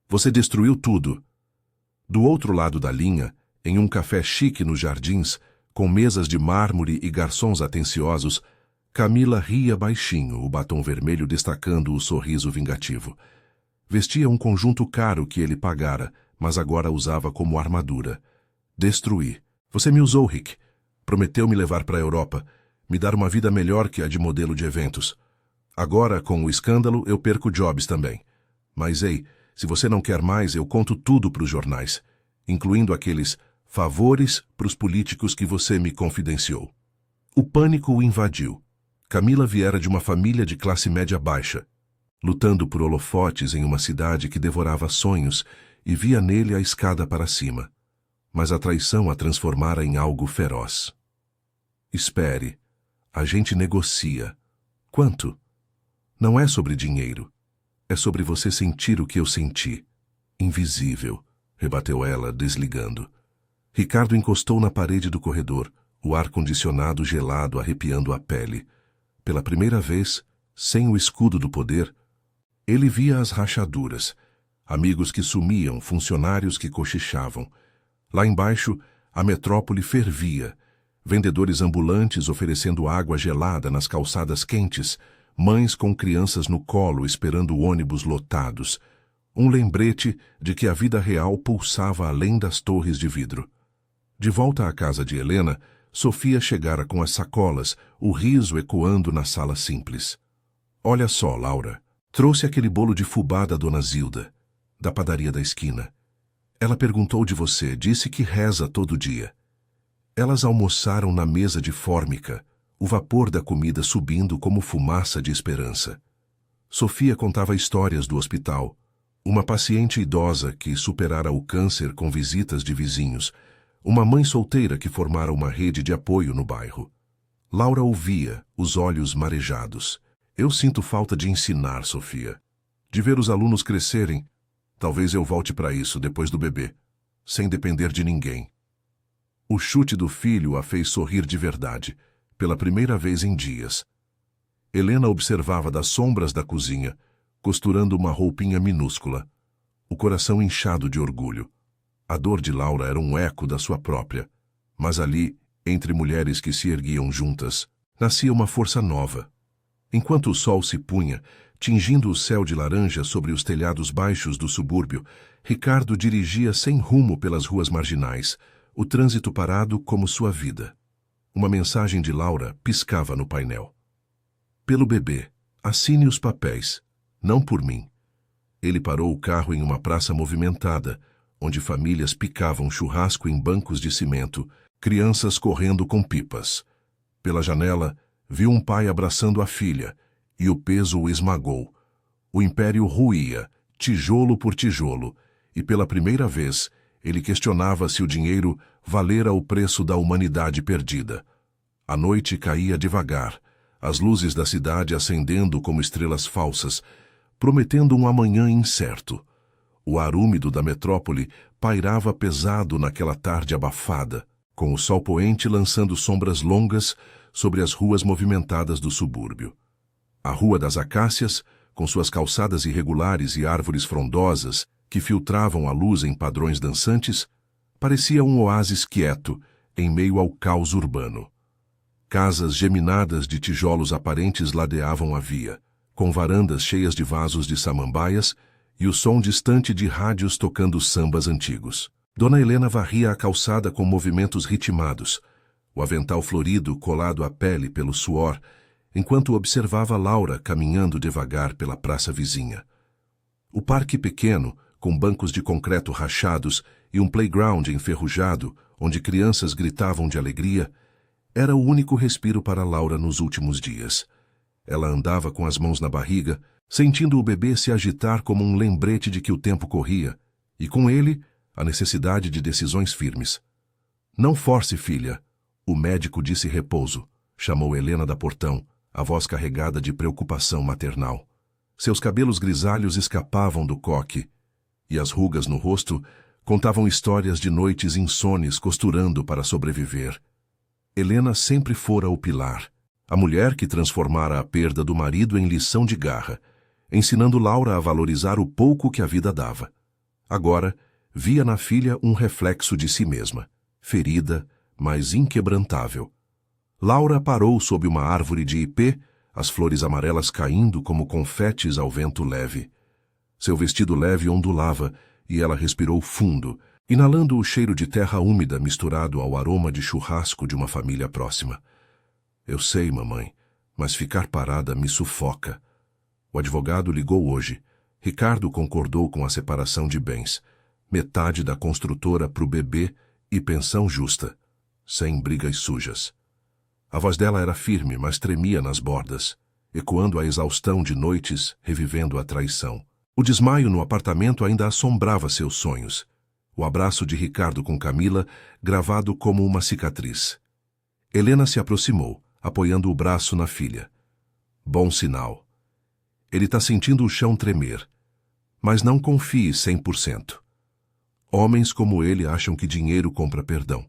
Você destruiu tudo. Do outro lado da linha, em um café chique nos Jardins, com mesas de mármore e garçons atenciosos, Camila ria baixinho, o batom vermelho destacando o sorriso vingativo. Vestia um conjunto caro que ele pagara, mas agora usava como armadura. Destruí. Você me usou, Rick. Prometeu me levar para a Europa, me dar uma vida melhor que a de modelo de eventos. Agora, com o escândalo, eu perco jobs também. Mas, ei, se você não quer mais, eu conto tudo para os jornais, incluindo aqueles favores para os políticos que você me confidenciou. O pânico o invadiu. Camila viera de uma família de classe média baixa, lutando por holofotes em uma cidade que devorava sonhos e via nele a escada para cima. Mas a traição a transformara em algo feroz. Espere, a gente negocia. Quanto? Não é sobre dinheiro. É sobre você sentir o que eu senti. Invisível, rebateu ela, desligando. Ricardo encostou na parede do corredor, o ar-condicionado gelado arrepiando a pele. Pela primeira vez, sem o escudo do poder, ele via as rachaduras, amigos que sumiam, funcionários que cochichavam. Lá embaixo, a metrópole fervia, vendedores ambulantes oferecendo água gelada nas calçadas quentes, mães com crianças no colo esperando ônibus lotados, um lembrete de que a vida real pulsava além das torres de vidro. De volta à casa de Helena, Sofia chegara com as sacolas, o riso ecoando na sala simples. Olha só, Laura, trouxe aquele bolo de fubá da dona Zilda, da padaria da esquina. Ela perguntou de você, disse que reza todo dia. Elas almoçaram na mesa de fórmica, o vapor da comida subindo como fumaça de esperança. Sofia contava histórias do hospital, uma paciente idosa que superara o câncer com visitas de vizinhos, uma mãe solteira que formara uma rede de apoio no bairro. Laura ouvia, os olhos marejados. Eu sinto falta de ensinar, Sofia. De ver os alunos crescerem. Talvez eu volte para isso depois do bebê, sem depender de ninguém. O chute do filho a fez sorrir de verdade, pela primeira vez em dias. Helena observava das sombras da cozinha, costurando uma roupinha minúscula, o coração inchado de orgulho. A dor de Laura era um eco da sua própria, mas ali, entre mulheres que se erguiam juntas, nascia uma força nova. Enquanto o sol se punha, tingindo o céu de laranja sobre os telhados baixos do subúrbio, Ricardo dirigia sem rumo pelas ruas marginais, o trânsito parado como sua vida. Uma mensagem de Laura piscava no painel. Pelo bebê, assine os papéis, não por mim. Ele parou o carro em uma praça movimentada, onde famílias picavam churrasco em bancos de cimento, crianças correndo com pipas. Pela janela, viu um pai abraçando a filha, e o peso o esmagou. O império ruía, tijolo por tijolo, e pela primeira vez, ele questionava se o dinheiro valera o preço da humanidade perdida. A noite caía devagar, as luzes da cidade acendendo como estrelas falsas, prometendo um amanhã incerto. O ar úmido da metrópole pairava pesado naquela tarde abafada, com o sol poente lançando sombras longas sobre as ruas movimentadas do subúrbio. A Rua das Acácias, com suas calçadas irregulares e árvores frondosas que filtravam a luz em padrões dançantes, parecia um oásis quieto em meio ao caos urbano. Casas geminadas de tijolos aparentes ladeavam a via, com varandas cheias de vasos de samambaias e o som distante de rádios tocando sambas antigos. Dona Helena varria a calçada com movimentos ritmados, o avental florido colado à pele pelo suor, enquanto observava Laura caminhando devagar pela praça vizinha. O parque pequeno, com bancos de concreto rachados e um playground enferrujado, onde crianças gritavam de alegria, era o único respiro para Laura nos últimos dias. Ela andava com as mãos na barriga, sentindo o bebê se agitar como um lembrete de que o tempo corria, e com ele, a necessidade de decisões firmes. Não force, filha. O médico disse repouso, chamou Helena da portão, a voz carregada de preocupação maternal. Seus cabelos grisalhos escapavam do coque, e as rugas no rosto contavam histórias de noites insones costurando para sobreviver. Helena sempre fora o pilar, a mulher que transformara a perda do marido em lição de garra, ensinando Laura a valorizar o pouco que a vida dava. Agora, via na filha um reflexo de si mesma, ferida, mas inquebrantável. Laura parou sob uma árvore de ipê, as flores amarelas caindo como confetes ao vento leve. Seu vestido leve ondulava e ela respirou fundo, inalando o cheiro de terra úmida misturado ao aroma de churrasco de uma família próxima. Eu sei, mamãe, mas ficar parada me sufoca. O advogado ligou hoje. Ricardo concordou com a separação de bens, metade da construtora para o bebê e pensão justa, sem brigas sujas. A voz dela era firme, mas tremia nas bordas, ecoando a exaustão de noites, revivendo a traição. O desmaio no apartamento ainda assombrava seus sonhos. O abraço de Ricardo com Camila, gravado como uma cicatriz. Helena se aproximou, apoiando o braço na filha. Bom sinal. Ele está sentindo o chão tremer. Mas não confie 100%. Homens como ele acham que dinheiro compra perdão.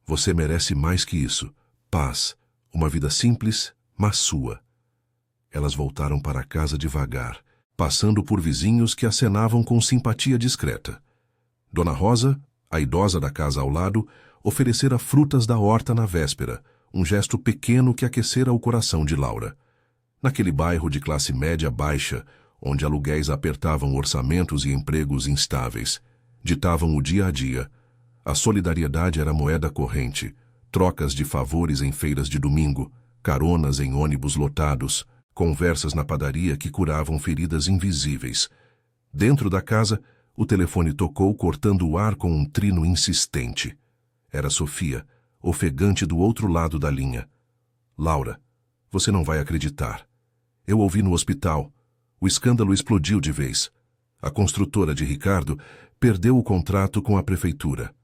Você merece mais que isso. Paz, uma vida simples, mas sua. Elas voltaram para casa devagar, passando por vizinhos que acenavam com simpatia discreta. Dona Rosa, a idosa da casa ao lado, oferecera frutas da horta na véspera, um gesto pequeno que aquecera o coração de Laura. Naquele bairro de classe média baixa, onde aluguéis apertavam orçamentos e empregos instáveis, ditavam o dia a dia, a solidariedade era moeda corrente, trocas de favores em feiras de domingo, caronas em ônibus lotados, conversas na padaria que curavam feridas invisíveis. Dentro da casa, o telefone tocou cortando o ar com um trino insistente. Era Sofia, ofegante do outro lado da linha. Laura, você não vai acreditar. Eu ouvi no hospital. O escândalo explodiu de vez. A construtora de Ricardo perdeu o contrato com a prefeitura.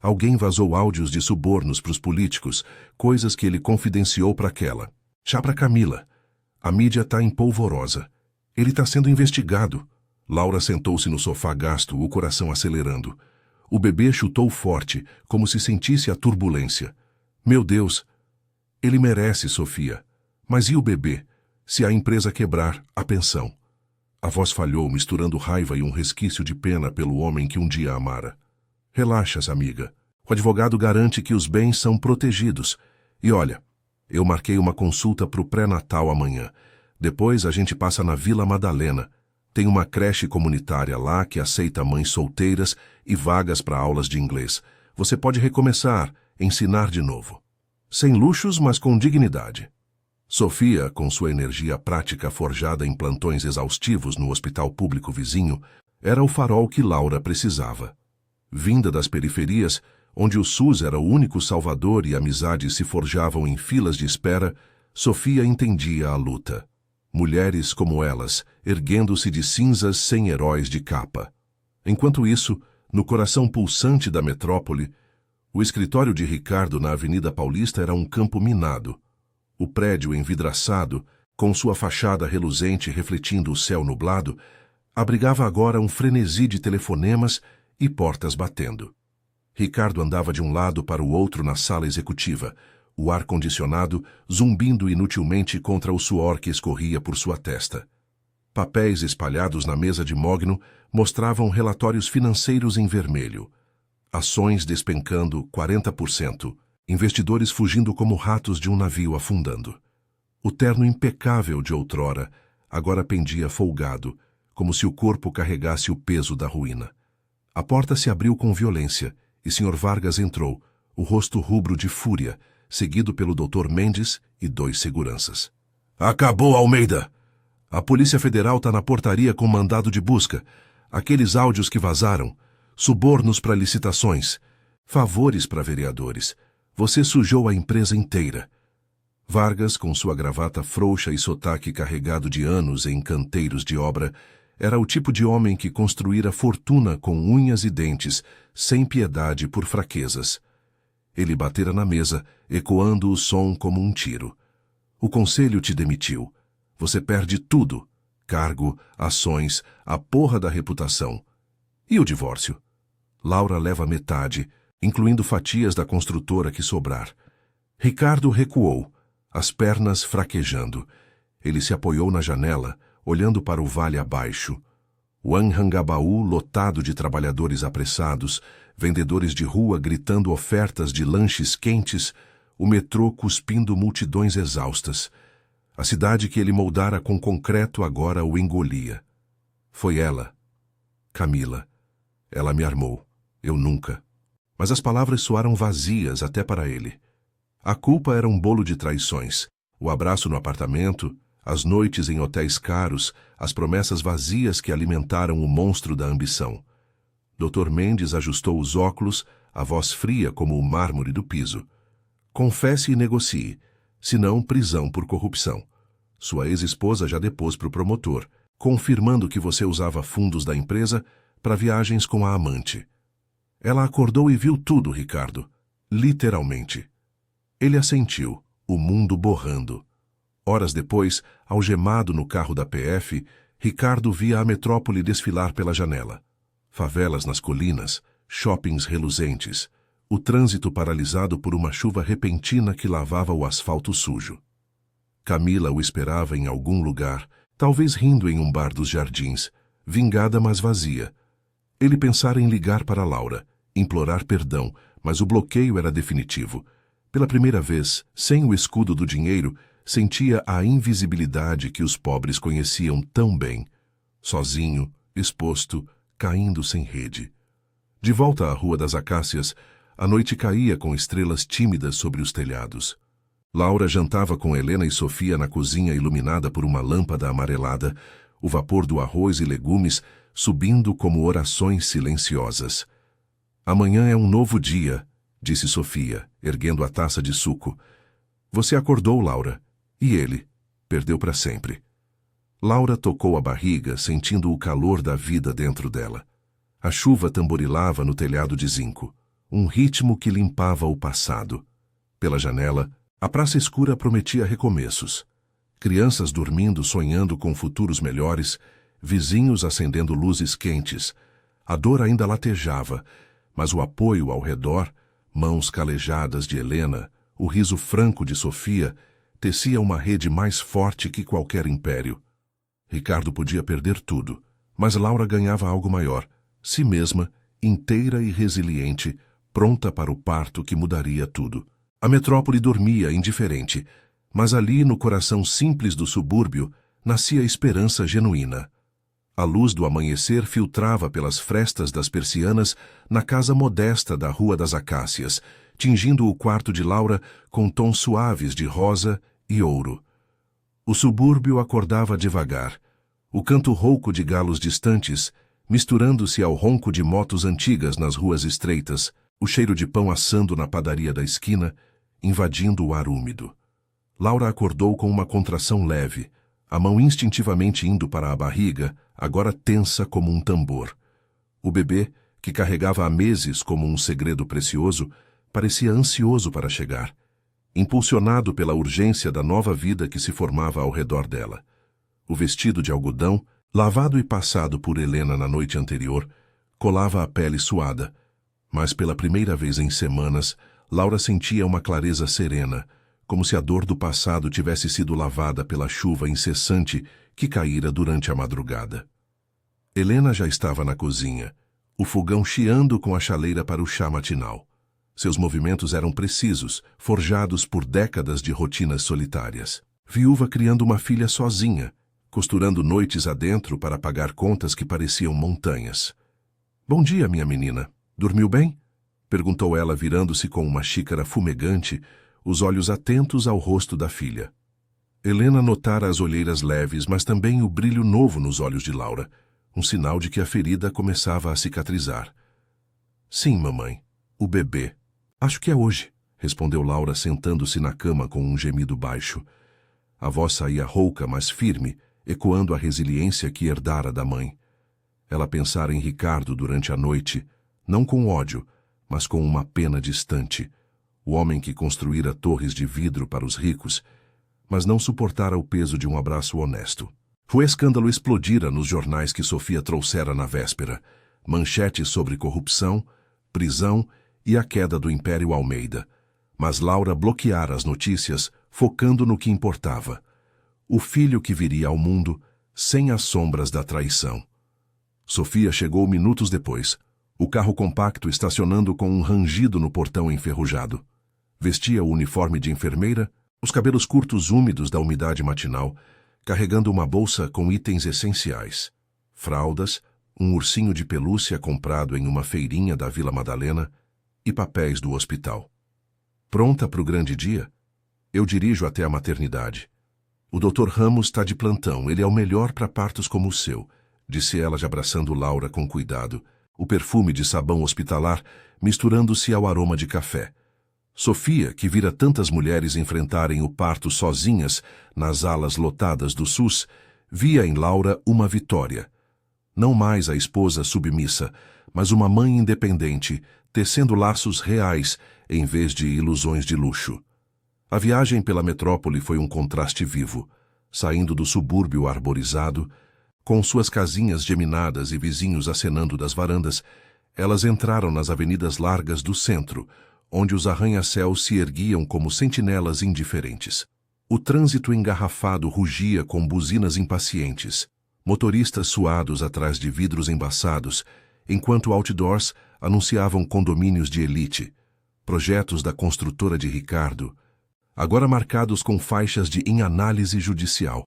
Alguém vazou áudios de subornos para os políticos, coisas que ele confidenciou para aquela. Já para Camila. A mídia está em polvorosa. Ele está sendo investigado. Laura sentou-se no sofá gasto, o coração acelerando. O bebê chutou forte, como se sentisse a turbulência. Meu Deus! Ele merece, Sofia. Mas e o bebê? Se a empresa quebrar, a pensão. A voz falhou, misturando raiva e um resquício de pena pelo homem que um dia amara. Relaxa, amiga. O advogado garante que os bens são protegidos. E olha, eu marquei uma consulta para o pré-natal amanhã. Depois a gente passa na Vila Madalena. Tem uma creche comunitária lá que aceita mães solteiras e vagas para aulas de inglês. Você pode recomeçar, ensinar de novo. Sem luxos, mas com dignidade. Sofia, com sua energia prática forjada em plantões exaustivos no hospital público vizinho, era o farol que Laura precisava. Vinda das periferias, onde o SUS era o único salvador e amizades se forjavam em filas de espera, Sofia entendia a luta. Mulheres como elas, erguendo-se de cinzas sem heróis de capa. Enquanto isso, no coração pulsante da metrópole, o escritório de Ricardo na Avenida Paulista era um campo minado. O prédio envidraçado, com sua fachada reluzente refletindo o céu nublado, abrigava agora um frenesi de telefonemas e portas batendo. Ricardo andava de um lado para o outro na sala executiva, o ar-condicionado zumbindo inutilmente contra o suor que escorria por sua testa. Papéis espalhados na mesa de mogno mostravam relatórios financeiros em vermelho. Ações despencando 40%, investidores fugindo como ratos de um navio afundando. O terno impecável de outrora agora pendia folgado, como se o corpo carregasse o peso da ruína. A porta se abriu com violência e Sr. Vargas entrou, o rosto rubro de fúria, seguido pelo Dr. Mendes e 2 seguranças. Acabou, Almeida! A Polícia Federal está na portaria com mandado de busca. Aqueles áudios que vazaram, subornos para licitações, favores para vereadores. Você sujou a empresa inteira. Vargas, com sua gravata frouxa e sotaque carregado de anos em canteiros de obra, era o tipo de homem que construíra fortuna com unhas e dentes, sem piedade por fraquezas. Ele batera na mesa, ecoando o som como um tiro. O conselho te demitiu. Você perde tudo. Cargo, ações, a porra da reputação. E o divórcio? Laura leva metade, incluindo fatias da construtora que sobrar. Ricardo recuou, as pernas fraquejando. Ele se apoiou na janela, olhando para o vale abaixo. O Anhangabaú lotado de trabalhadores apressados, vendedores de rua gritando ofertas de lanches quentes, o metrô cuspindo multidões exaustas. A cidade que ele moldara com concreto agora o engolia. Foi ela. Camila. Ela me armou. Eu nunca. Mas as palavras soaram vazias até para ele. A culpa era um bolo de traições. O abraço no apartamento, as noites em hotéis caros, as promessas vazias que alimentaram o monstro da ambição. Dr. Mendes ajustou os óculos, a voz fria como o mármore do piso. Confesse e negocie, senão prisão por corrupção. Sua ex-esposa já depôs para o promotor, confirmando que você usava fundos da empresa para viagens com a amante. Ela acordou e viu tudo, Ricardo. Literalmente. Ele assentiu, o mundo borrando. Horas depois, algemado no carro da PF, Ricardo via a metrópole desfilar pela janela. Favelas nas colinas, shoppings reluzentes, o trânsito paralisado por uma chuva repentina que lavava o asfalto sujo. Camila o esperava em algum lugar, talvez rindo em um bar dos jardins, vingada mas vazia. Ele pensara em ligar para Laura, implorar perdão, mas o bloqueio era definitivo. Pela primeira vez, sem o escudo do dinheiro, sentia a invisibilidade que os pobres conheciam tão bem. Sozinho, exposto, caindo sem rede. De volta à Rua das Acácias, a noite caía com estrelas tímidas sobre os telhados. Laura jantava com Helena e Sofia na cozinha iluminada por uma lâmpada amarelada, o vapor do arroz e legumes subindo como orações silenciosas. Amanhã é um novo dia, disse Sofia, erguendo a taça de suco. Você acordou, Laura. E ele? Perdeu para sempre. Laura tocou a barriga, sentindo o calor da vida dentro dela. A chuva tamborilava no telhado de zinco, um ritmo que limpava o passado. Pela janela, a praça escura prometia recomeços. Crianças dormindo sonhando com futuros melhores, vizinhos acendendo luzes quentes. A dor ainda latejava, mas o apoio ao redor, mãos calejadas de Helena, o riso franco de Sofia, tecia uma rede mais forte que qualquer império. Ricardo podia perder tudo, mas Laura ganhava algo maior, si mesma, inteira e resiliente, pronta para o parto que mudaria tudo. A metrópole dormia indiferente, mas ali no coração simples do subúrbio nascia esperança genuína. A luz do amanhecer filtrava pelas frestas das persianas na casa modesta da Rua das Acácias, tingindo o quarto de Laura com tons suaves de rosa e ouro. O subúrbio acordava devagar, o canto rouco de galos distantes, misturando-se ao ronco de motos antigas nas ruas estreitas, o cheiro de pão assando na padaria da esquina, invadindo o ar úmido. Laura acordou com uma contração leve, a mão instintivamente indo para a barriga, agora tensa como um tambor. O bebê, que carregava há meses como um segredo precioso, parecia ansioso para chegar, impulsionado pela urgência da nova vida que se formava ao redor dela. O vestido de algodão, lavado e passado por Helena na noite anterior, colava a pele suada, mas pela primeira vez em semanas, Laura sentia uma clareza serena, como se a dor do passado tivesse sido lavada pela chuva incessante que caíra durante a madrugada. Helena já estava na cozinha, o fogão chiando com a chaleira para o chá matinal. Seus movimentos eram precisos, forjados por décadas de rotinas solitárias. Viúva criando uma filha sozinha, costurando noites adentro para pagar contas que pareciam montanhas. "Bom dia, minha menina. Dormiu bem?" perguntou ela, virando-se com uma xícara fumegante, os olhos atentos ao rosto da filha. Helena notara as olheiras leves, mas também o brilho novo nos olhos de Laura, um sinal de que a ferida começava a cicatrizar. "Sim, mamãe. O bebê. Acho que é hoje", respondeu Laura, sentando-se na cama com um gemido baixo. A voz saía rouca, mas firme, ecoando a resiliência que herdara da mãe. Ela pensara em Ricardo durante a noite, não com ódio, mas com uma pena distante. O homem que construíra torres de vidro para os ricos, mas não suportara o peso de um abraço honesto. O escândalo explodira nos jornais que Sofia trouxera na véspera. Manchetes sobre corrupção, prisão e a queda do Império Almeida. Mas Laura bloqueara as notícias, focando no que importava. O filho que viria ao mundo, sem as sombras da traição. Sofia chegou minutos depois, o carro compacto estacionando com um rangido no portão enferrujado. Vestia o uniforme de enfermeira, os cabelos curtos úmidos da umidade matinal, carregando uma bolsa com itens essenciais. Fraldas, um ursinho de pelúcia comprado em uma feirinha da Vila Madalena e papéis do hospital. "Pronta para o grande dia? Eu dirijo até a maternidade. O Dr. Ramos está de plantão, ele é o melhor para partos como o seu", disse ela, já abraçando Laura com cuidado, o perfume de sabão hospitalar misturando-se ao aroma de café. Sofia, que vira tantas mulheres enfrentarem o parto sozinhas nas alas lotadas do SUS, via em Laura uma vitória. Não mais a esposa submissa, mas uma mãe independente, tecendo laços reais em vez de ilusões de luxo. A viagem pela metrópole foi um contraste vivo, saindo do subúrbio arborizado, com suas casinhas geminadas e vizinhos acenando das varandas, elas entraram nas avenidas largas do centro, onde os arranha-céus se erguiam como sentinelas indiferentes. O trânsito engarrafado rugia com buzinas impacientes, motoristas suados atrás de vidros embaçados, enquanto outdoors anunciavam condomínios de elite, projetos da construtora de Ricardo, agora marcados com faixas de "em análise judicial".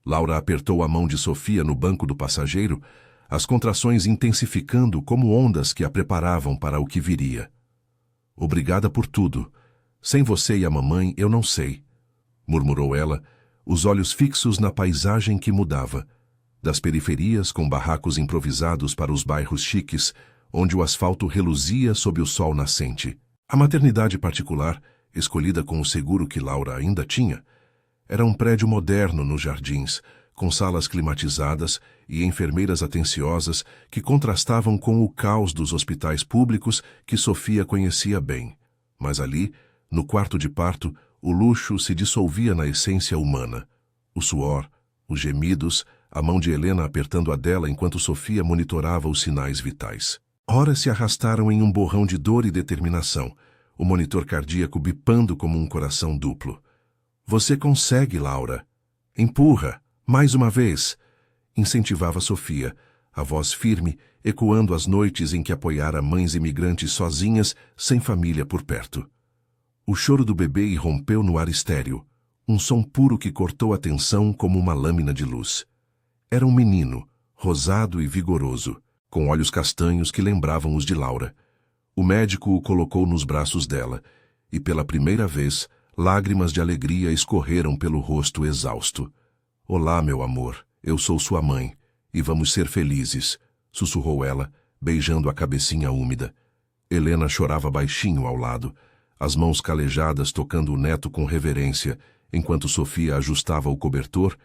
Laura apertou a mão de Sofia no banco do passageiro, as contrações intensificando como ondas que a preparavam para o que viria. "Obrigada por tudo. Sem você e a mamãe, eu não sei", murmurou ela, os olhos fixos na paisagem que mudava, das periferias com barracos improvisados para os bairros chiques, onde o asfalto reluzia sob o sol nascente. A maternidade particular, escolhida com o seguro que Laura ainda tinha, era um prédio moderno nos jardins, com salas climatizadas e enfermeiras atenciosas que contrastavam com o caos dos hospitais públicos que Sofia conhecia bem. Mas ali, no quarto de parto, o luxo se dissolvia na essência humana. O suor, os gemidos, a mão de Helena apertando a dela enquanto Sofia monitorava os sinais vitais. Horas se arrastaram em um borrão de dor e determinação, o monitor cardíaco bipando como um coração duplo. "Você consegue, Laura. Empurra, mais uma vez", incentivava Sofia, a voz firme, ecoando as noites em que apoiara mães imigrantes sozinhas, sem família por perto. O choro do bebê irrompeu no ar estéril, um som puro que cortou a tensão como uma lâmina de luz. Era um menino, rosado e vigoroso, com olhos castanhos que lembravam os de Laura. O médico o colocou nos braços dela, e pela primeira vez, lágrimas de alegria escorreram pelo rosto exausto. "Olá, meu amor, eu sou sua mãe, e vamos ser felizes", sussurrou ela, beijando a cabecinha úmida. Helena chorava baixinho ao lado, as mãos calejadas tocando o neto com reverência, enquanto Sofia ajustava o cobertor,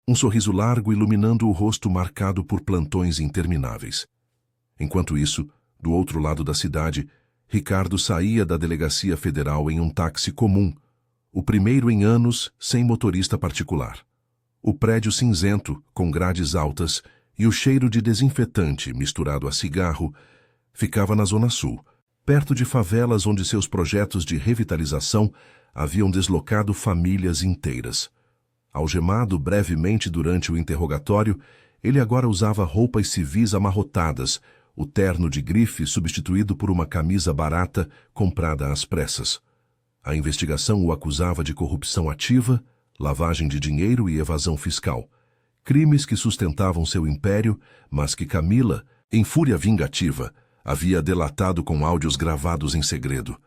um sorriso largo iluminando o rosto marcado por plantões intermináveis. Enquanto isso, do outro lado da cidade, Ricardo saía da delegacia federal em um táxi comum, o primeiro em anos sem motorista particular. O prédio cinzento, com grades altas, e o cheiro de desinfetante misturado a cigarro, ficava na Zona Sul, perto de favelas onde seus projetos de revitalização haviam deslocado famílias inteiras. Algemado brevemente durante o interrogatório, ele agora usava roupas civis amarrotadas, o terno de grife substituído por uma camisa barata comprada às pressas. A investigação o acusava de corrupção ativa, lavagem de dinheiro e evasão fiscal, crimes que sustentavam seu império, mas que Camila, em fúria vingativa, havia delatado com áudios gravados em segredo.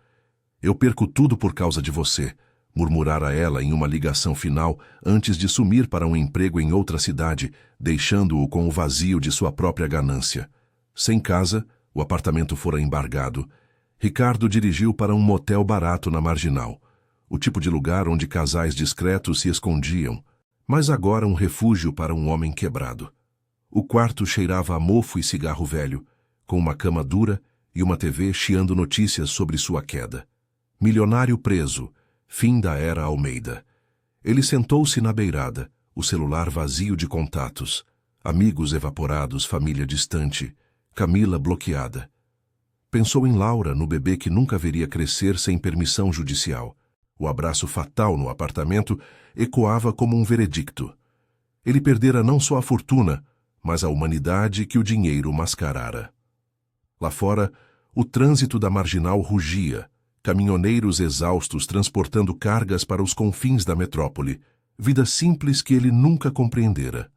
"Eu perco tudo por causa de você", murmurara ela em uma ligação final antes de sumir para um emprego em outra cidade, deixando-o com o vazio de sua própria ganância. Sem casa, o apartamento fora embargado. Ricardo dirigiu para um motel barato na Marginal, o tipo de lugar onde casais discretos se escondiam, mas agora um refúgio para um homem quebrado. O quarto cheirava a mofo e cigarro velho, com uma cama dura e uma TV chiando notícias sobre sua queda. Milionário preso, fim da era Almeida. Ele sentou-se na beirada, o celular vazio de contatos, amigos evaporados, família distante, Camila bloqueada. Pensou em Laura, no bebê que nunca veria crescer sem permissão judicial. O abraço fatal no apartamento ecoava como um veredicto. Ele perdera não só a fortuna, mas a humanidade que o dinheiro mascarara. Lá fora, o trânsito da Marginal rugia, caminhoneiros exaustos transportando cargas para os confins da metrópole, vida simples que ele nunca compreendera.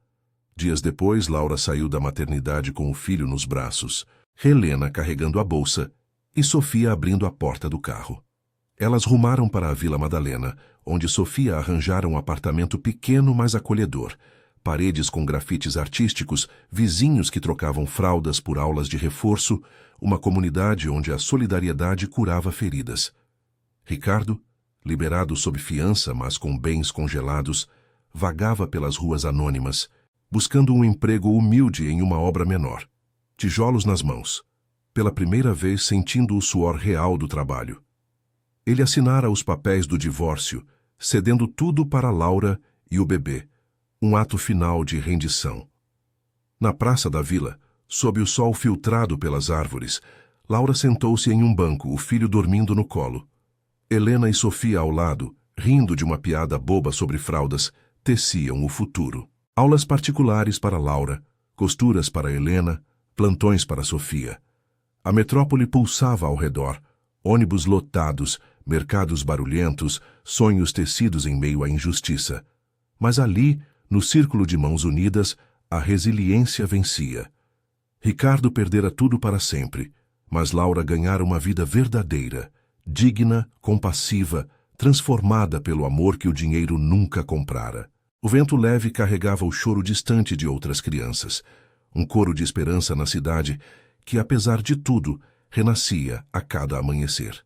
Dias depois, Laura saiu da maternidade com o filho nos braços, Helena carregando a bolsa e Sofia abrindo a porta do carro. Elas rumaram para a Vila Madalena, onde Sofia arranjara um apartamento pequeno, mas acolhedor, paredes com grafites artísticos, vizinhos que trocavam fraldas por aulas de reforço, uma comunidade onde a solidariedade curava feridas. Ricardo, liberado sob fiança, mas com bens congelados, vagava pelas ruas anônimas, buscando um emprego humilde em uma obra menor, tijolos nas mãos, pela primeira vez sentindo o suor real do trabalho. Ele assinara os papéis do divórcio, cedendo tudo para Laura e o bebê, um ato final de rendição. Na praça da vila, sob o sol filtrado pelas árvores, Laura sentou-se em um banco, o filho dormindo no colo. Helena e Sofia ao lado, rindo de uma piada boba sobre fraldas, teciam o futuro. Aulas particulares para Laura, costuras para Helena, plantões para Sofia. A metrópole pulsava ao redor, ônibus lotados, mercados barulhentos, sonhos tecidos em meio à injustiça. Mas ali, no círculo de mãos unidas, a resiliência vencia. Ricardo perdera tudo para sempre, mas Laura ganhara uma vida verdadeira, digna, compassiva, transformada pelo amor que o dinheiro nunca comprara. O vento leve carregava o choro distante de outras crianças, um coro de esperança na cidade que, apesar de tudo, renascia a cada amanhecer.